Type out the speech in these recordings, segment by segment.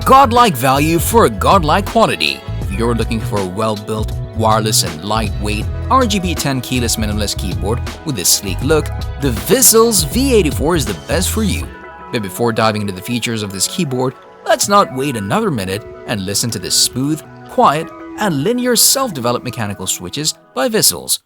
Godlike value for a godlike quality. If you're looking for a well-built, wireless and lightweight RGB Ten-keyless minimalist keyboard with a sleek look, the Vissles V84 is the best for you. But before diving into the features of this keyboard, let's not wait another minute and listen to the smooth, quiet, and linear self-developed mechanical switches by Vissles.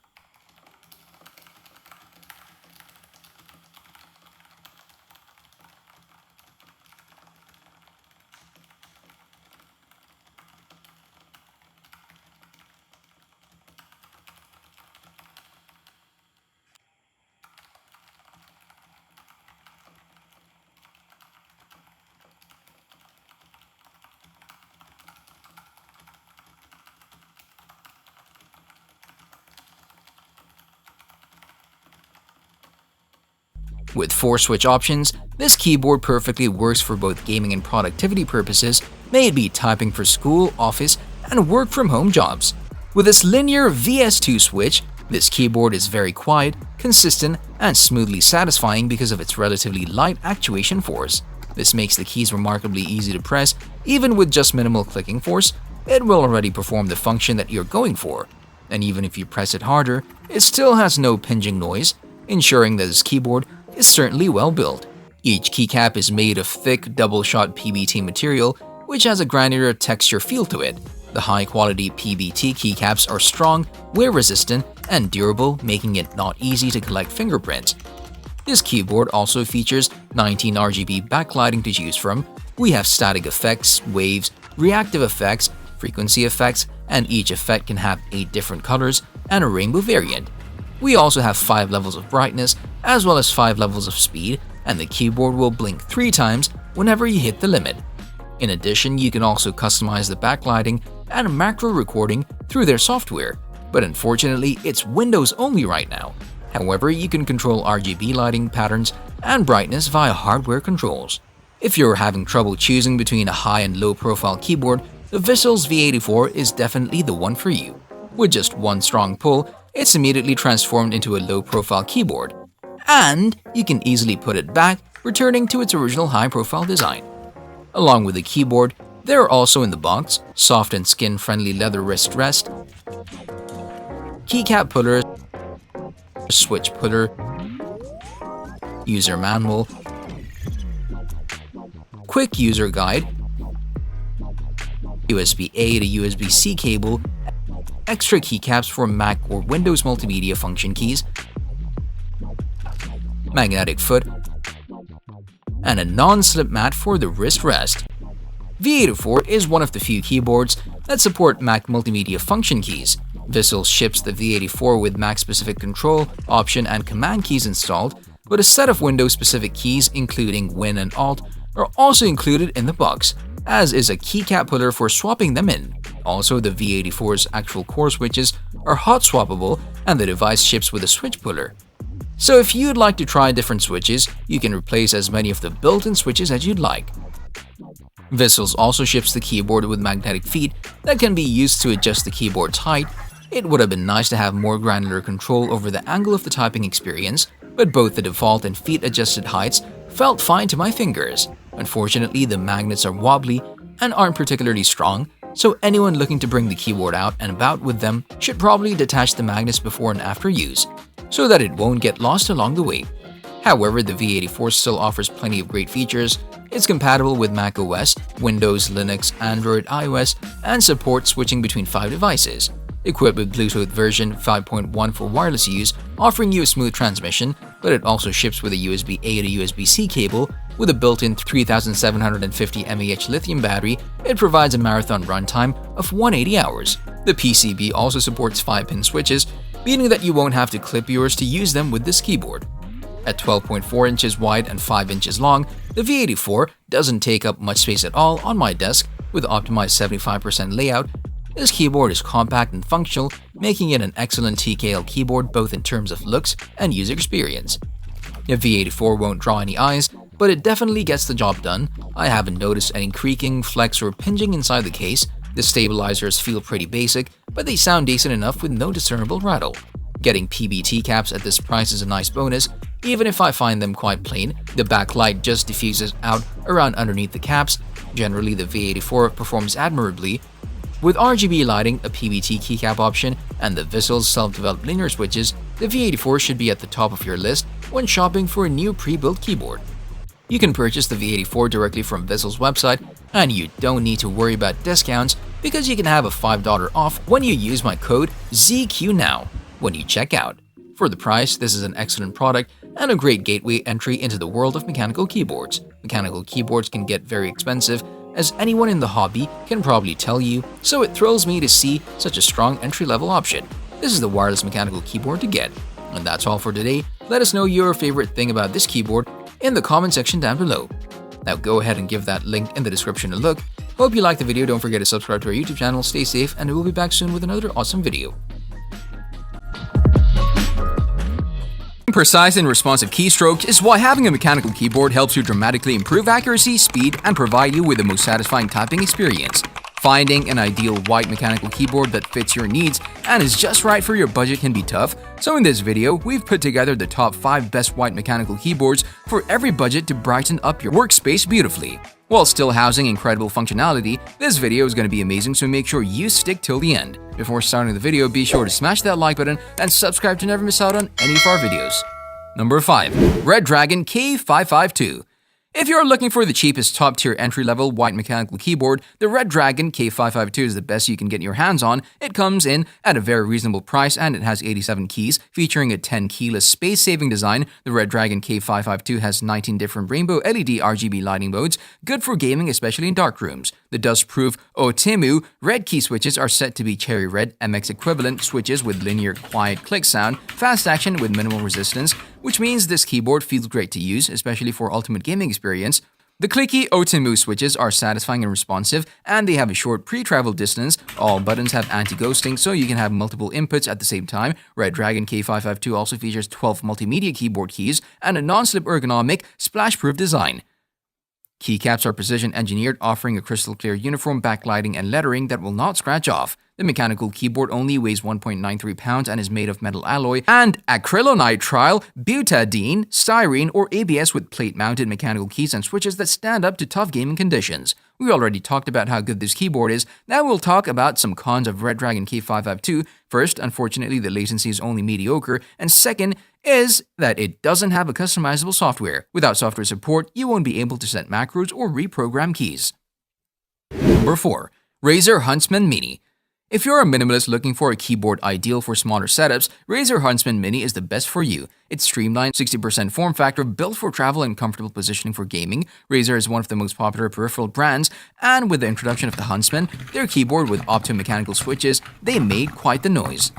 With 4 switch options, this keyboard perfectly works for both gaming and productivity purposes, may it be typing for school, office, and work from home jobs. With this linear VS2 switch, this keyboard is very quiet, consistent, and smoothly satisfying because of its relatively light actuation force. This makes the keys remarkably easy to press. Even with just minimal clicking force, it will already perform the function that you're going for. And even if you press it harder, it still has no pinging noise, ensuring that this keyboard is certainly well built. Each keycap is made of thick, double-shot PBT material, which has a granular texture feel to it. The high-quality PBT keycaps are strong, wear-resistant, and durable, making it not easy to collect fingerprints. This keyboard also features 19 RGB backlighting to choose from. We have static effects, waves, reactive effects, frequency effects, and each effect can have 8 different colors and a rainbow variant. We also have 5 levels of brightness, as well as 5 levels of speed, and the keyboard will blink 3 times whenever you hit the limit. In addition, you can also customize the backlighting and macro recording through their software, but unfortunately, it's Windows only right now. However, you can control RGB lighting patterns and brightness via hardware controls. If you're having trouble choosing between a high and low profile keyboard, the Vissles V84 is definitely the one for you. With just one strong pull, it's immediately transformed into a low-profile keyboard, and you can easily put it back, returning to its original high-profile design. Along with the keyboard, there are also in the box soft and skin-friendly leather wrist rest, keycap puller, switch puller, user manual, quick user guide, USB-A to USB-C cable, extra keycaps for Mac or Windows multimedia function keys, magnetic foot, and a non-slip mat for the wrist rest. V84 is one of the few keyboards that support Mac multimedia function keys. Vissles ships the V84 with Mac-specific control, option, and command keys installed, but a set of Windows-specific keys including Win and Alt are also included in the box, as is a keycap puller for swapping them in. Also, the V84's actual core switches are hot swappable, and the device ships with a switch puller. So if you'd like to try different switches, you can replace as many of the built-in switches as you'd like. Vissles also ships the keyboard with magnetic feet that can be used to adjust the keyboard's height. It would have been nice to have more granular control over the angle of the typing experience, but both the default and feet-adjusted heights felt fine to my fingers. Unfortunately, the magnets are wobbly and aren't particularly strong, so anyone looking to bring the keyboard out and about with them should probably detach the magnets before and after use, so that it won't get lost along the way. However, the V84 still offers plenty of great features. It's compatible with Mac OS, Windows, Linux, Android, iOS, and supports switching between 5 devices. Equipped with Bluetooth version 5.1 for wireless use, offering you a smooth transmission, but it also ships with a USB-A to USB-C cable. With a built-in 3750 mAh lithium battery, it provides a marathon runtime of 180 hours. The PCB also supports 5-pin switches, meaning that you won't have to clip yours to use them with this keyboard. At 12.4 inches wide and 5 inches long, the V84 doesn't take up much space at all on my desk. With optimized 75% layout, this keyboard is compact and functional, making it an excellent TKL keyboard both in terms of looks and user experience. The V84 won't draw any eyes, but it definitely gets the job done. I haven't noticed any creaking, flex, or pinging inside the case. The stabilizers feel pretty basic, but they sound decent enough with no discernible rattle. Getting PBT caps at this price is a nice bonus, Even if I find them quite plain, the backlight just diffuses out around underneath the caps. Generally, the V84 performs admirably. With RGB lighting, a PBT keycap option, and the Vissles self-developed linear switches, the V84 should be at the top of your list when shopping for a new pre-built keyboard. You can purchase the V84 directly from Vissles' website, and you don't need to worry about discounts because you can have a $5 off when you use my code ZQNOW when you check out. For the price, this is an excellent product and a great gateway entry into the world of mechanical keyboards. Mechanical keyboards can get very expensive, as anyone in the hobby can probably tell you, so it thrills me to see such a strong entry-level option. This is the wireless mechanical keyboard to get. And that's all for today. Let us know your favorite thing about this keyboard in the comment section down below. Now go ahead and give that link in the description a look. Hope you liked the video. Don't forget to subscribe to our YouTube channel. Stay safe, and we'll be back soon with another awesome video. Precise and responsive keystrokes is why having a mechanical keyboard helps you dramatically improve accuracy, speed, and provide you with the most satisfying typing experience. Finding an ideal white mechanical keyboard that fits your needs and is just right for your budget can be tough, so in this video, we've put together the top 5 best white mechanical keyboards for every budget to brighten up your workspace beautifully. While still housing incredible functionality, this video is going to be amazing, so make sure you stick till the end. Before starting the video, be sure to smash that like button and subscribe to never miss out on any of our videos. Number 5. Redragon K552. If you're looking for the cheapest top-tier entry-level white mechanical keyboard, the Redragon K552 is the best you can get your hands on. It comes in at a very reasonable price and it has 87 keys, featuring a 10-keyless space-saving design. The Redragon K552 has 19 different rainbow LED RGB lighting modes, good for gaming, especially in dark rooms. The dust-proof OTEMU red key switches are set to be cherry red MX equivalent switches with linear quiet click sound, fast action with minimal resistance, which means this keyboard feels great to use, especially for ultimate gaming experience. The clicky OTEMU switches are satisfying and responsive, and they have a short pre-travel distance. All buttons have anti-ghosting, so you can have multiple inputs at the same time. Redragon K552 also features 12 multimedia keyboard keys and a non-slip ergonomic, splash-proof design. Keycaps are precision engineered, offering a crystal clear uniform backlighting and lettering that will not scratch off. The mechanical keyboard only weighs 1.93 pounds and is made of metal alloy and acrylonitrile, butadiene, styrene, or ABS with plate-mounted mechanical keys and switches that stand up to tough gaming conditions. We already talked about how good this keyboard is. Now we'll talk about some cons of Redragon K552. First, unfortunately, the latency is only mediocre, and second is that it doesn't have a customizable software. Without software support, you won't be able to set macros or reprogram keys. Number 4. Razer Huntsman Mini. If you're a minimalist looking for a keyboard ideal for smaller setups, Razer Huntsman Mini is the best for you. Its streamlined 60% form factor, built for travel and comfortable positioning for gaming. Razer is one of the most popular peripheral brands, and with the introduction of the Huntsman, their keyboard with optomechanical switches, they made quite the noise.